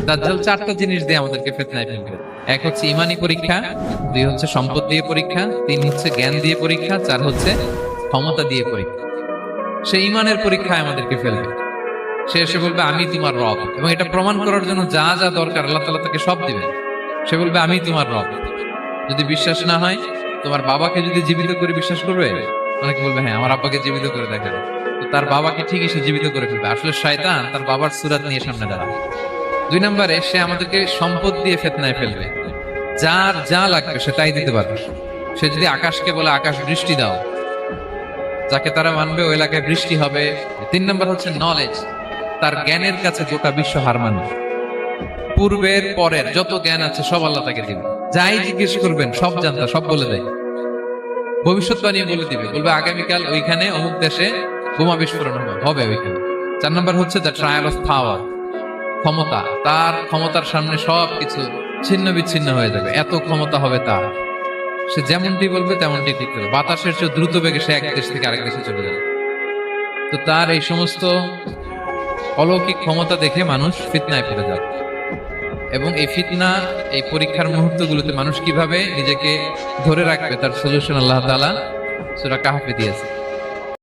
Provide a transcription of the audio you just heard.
দাজ্জাল চারটা জিনিস দিয়ে আমাদেরকে ফিতনায় ফেলবে। এক হচ্ছে ইমানি পরীক্ষা, দুই হচ্ছে সম্পদ দিয়ে পরীক্ষা, তিন হচ্ছে জ্ঞান দিয়ে পরীক্ষা, চার হচ্ছে ক্ষমতা দিয়ে পরীক্ষা। সে ইমানের পরীক্ষায় আমাদেরকে ফেলবে। সে এসে বলবে আমি তোমার রব, এবং এটা প্রমাণ করার জন্য যা যা দরকার আল্লাহ তাআলা তাকে সব দিবে। সে বলবে আমি তোমার রব। যদি বিশ্বাস না হয়, তোমার বাবাকে যদি জীবিত করে বিশ্বাস করবে? অনেকে বলবে হ্যাঁ আমার আব্বাকে জীবিত করে দেখেন। তো তার বাবাকে ঠিকই সে জীবিত করে ফেলবে। আসলে শয়তান তার বাবার সুরাত নিয়ে সামনে দাঁড়াবে। দুই নম্বরে সে আমাদেরকে সম্পদ দিয়ে ফিতনায় ফেলবে। যার যা লাগবে সে তাই দিতে পারবে। সে যদি আকাশকে বলে আকাশ বৃষ্টি দাও, যাকে তারা মানবে ওই এলাকায় বৃষ্টি হবে। তিন নম্বর হচ্ছে নলেজ, তার জ্ঞানের কাছে গোটা বিশ্ব হার মানবে। পূর্বের পরের যত জ্ঞান আছে সব আল্লাহ তাকে দিবে। যাই জিজ্ঞেস করবেন সব জানতা, সব বলে দেয়। ভবিষ্যৎবাণী বলে দিবে, বলবে আগামীকাল ওইখানে অমুক দেশে বোমা বিস্ফোরণ হবে ওইখানে। চার নম্বর হচ্ছে দ্য ট্রায়াল অফ পাওয়ার, ক্ষমতা। তার ক্ষমতার সামনে সব কিছু ছিন্ন বিচ্ছিন্ন হয়ে যাবে, এত ক্ষমতা হবে তার। সে যেমনটি বলবে তেমনটি ঠিক করবে। বাতাসের চেয়ে দ্রুত বেগে সে এক দেশ থেকে আরেক দেশে চলে যাবে। তো তার এই সমস্ত অলৌকিক ক্ষমতা দেখে মানুষ ফিতনায় পড়ে যাবে। এবং এই ফিতনা, এই পরীক্ষার মুহূর্তগুলোতে মানুষ কিভাবে নিজেকে ধরে রাখবে তার সলিউশন আল্লাহ তাআলা সূরা কাহফে দিয়েছে।